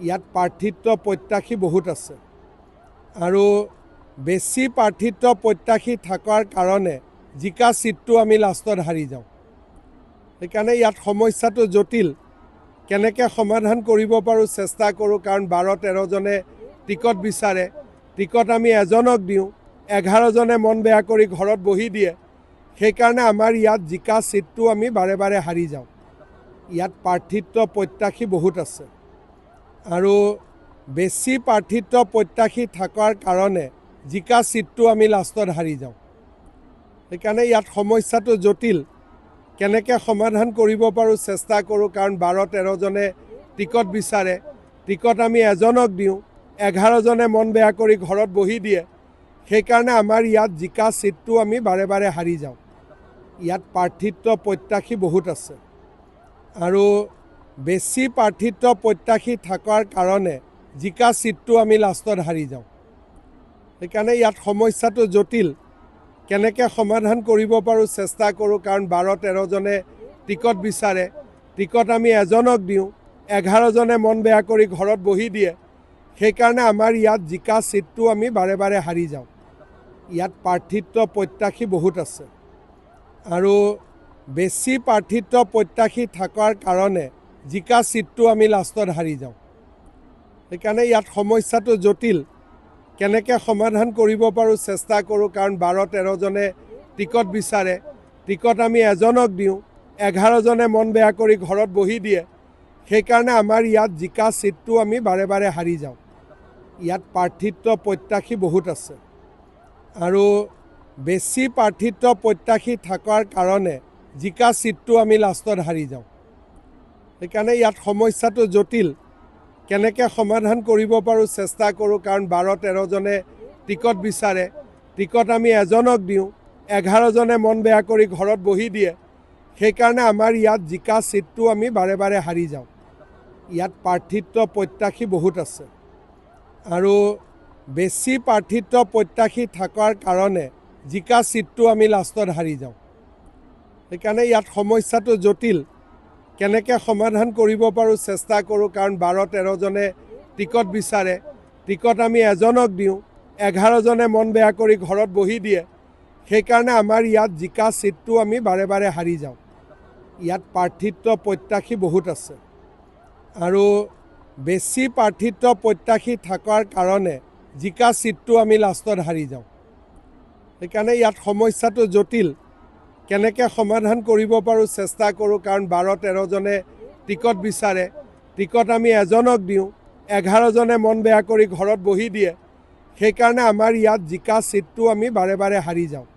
ইয়াত প্ৰাৰ্থিত্ব প্ৰত্যাশী বহুত আছে আৰু বেছি প্ৰাৰ্থিত্ব প্ৰত্যাশী থকাৰ কাৰণে জিকা চিটটো আমি লাষ্টত হাৰি যাওঁ। সেইকাৰণে ইয়াত সমস্যাটো জটিল, কেনেকৈ সমাধান কৰিব পাৰোঁ চেষ্টা কৰোঁ, কাৰণ 12-13জনে টিকট বিচাৰে, টিকট আমি এজনক দিওঁ, 11জনে মন বেয়া কৰি ঘৰত বহি দিয়ে। সেইকাৰণে আমাৰ ইয়াত জিকা চিটটো আমি বাৰে বাৰে হাৰি যাওঁ। ইয়াত প্ৰাৰ্থিত্ব প্ৰত্যাশী বহুত আছে আৰু বেছি প্ৰাৰ্থিত্ব প্ৰত্যাশী থকাৰ কাৰণে জিকা চিটটো আমি লাষ্টত হাৰি যাওঁ। সেইকাৰণে ইয়াত সমস্যাটো জটিল, কেনেকৈ সমাধান কৰিব পাৰোঁ চেষ্টা কৰোঁ, কাৰণ 12-13জনে টিকট বিচাৰে, টিকট আমি এজনক দিওঁ, 11জনে মন বেয়া কৰি ঘৰত বহি দিয়ে। সেইকাৰণে আমাৰ ইয়াত জিকা চিটটো আমি বাৰে বাৰে হাৰি যাওঁ। ইয়াত প্ৰাৰ্থিত্ব প্ৰত্যাশী বহুত আছে আৰু বেছি প্ৰাৰ্থিত্ব প্ৰত্যাশী থকাৰ কাৰণে জিকা চিটটো আমি লাষ্টত হাৰি যাওঁ। সেইকাৰণে ইয়াত সমস্যাটো জটিল, কেনেকৈ সমাধান কৰিব পাৰোঁ চেষ্টা কৰোঁ, কাৰণ 12-13জনে টিকট বিচাৰে, টিকট আমি এজনক দিওঁ, 11জনে মন বেয়া কৰি ঘৰত বহি দিয়ে। সেইকাৰণে আমাৰ ইয়াত জিকা চিটটো আমি বাৰে বাৰে হাৰি যাওঁ। ইয়াত প্ৰাৰ্থিত্ব প্ৰত্যাশী বহুত আছে আৰু বেছি প্ৰাৰ্থিত্ব প্ৰত্যাশী থকাৰ কাৰণে জিকা চিটটো আমি লাষ্টত হাৰি যাওঁ। সেইকাৰণে ইয়াত সমস্যাটো জটিল, কেনেকৈ সমাধান কৰিব পাৰোঁ চেষ্টা কৰোঁ, কাৰণ 12-13জনে টিকট বিচাৰে, টিকট আমি এজনক দিওঁ, 11জনে মন বেয়া কৰি ঘৰত বহি দিয়ে। সেইকাৰণে আমাৰ ইয়াত জিকা চিটটো আমি বাৰে বাৰে হাৰি যাওঁ। ইয়াত প্ৰাৰ্থিত্ব প্ৰত্যাশী বহুত আছে আৰু বেছি প্ৰাৰ্থিত্ব প্ৰত্যাশী থকাৰ কাৰণে জিকা চিটটো আমি লাষ্টত হাৰি যাওঁ। সেইকাৰণে ইয়াত সমস্যাটো জটিল, কেনেকৈ সমাধান কৰিব পাৰোঁ চেষ্টা কৰোঁ, কাৰণ 12-13জনে টিকট বিচাৰে, টিকট আমি এজনক দিওঁ, 11জনে মন বেয়া কৰি ঘৰত বহি দিয়ে। সেইকাৰণে আমাৰ ইয়াত জিকা চিটটো আমি বাৰে বাৰে হাৰি যাওঁ। ইয়াত প্ৰাৰ্থিত্ব প্ৰত্যাশী বহুত আছে আৰু বেছি প্ৰাৰ্থিত্ব প্ৰত্যাশী থকাৰ কাৰণে জিকা চিটটো আমি লাষ্টত হাৰি যাওঁ। সেইকাৰণে ইয়াত সমস্যাটো জটিল, কেনেকৈ সমাধান কৰিব পাৰোঁ চেষ্টা কৰোঁ, কাৰণ 12-13জনে টিকট বিচাৰে, টিকট আমি এজনক দিওঁ, 11জনে মন বেয়া কৰি ঘৰত বহি দিয়ে। সেইকাৰণে আমাৰ ইয়াত জিকা চিটটো আমি বাৰে বাৰে হাৰি যাওঁ। ইয়াত প্ৰাৰ্থিত্ব প্ৰত্যাশী বহুত আছে আৰু বেছি প্ৰাৰ্থিত্ব প্ৰত্যাশী থকাৰ কাৰণে জিকা চিটটো আমি লাষ্টত হাৰি যাওঁ। সেইকাৰণে ইয়াত সমস্যাটো জটিল, কেনেকৈ সমাধান কৰিব পাৰোঁ চেষ্টা কৰোঁ, কাৰণ 12-13জনে টিকট বিচাৰে, টিকট আমি এজনক দিওঁ, 11জনে মন বেয়া কৰি ঘৰত বহি দিয়ে। সেইকাৰণে আমাৰ ইয়াত জিকা চিটটো আমি বাৰে বাৰে হাৰি যাওঁ।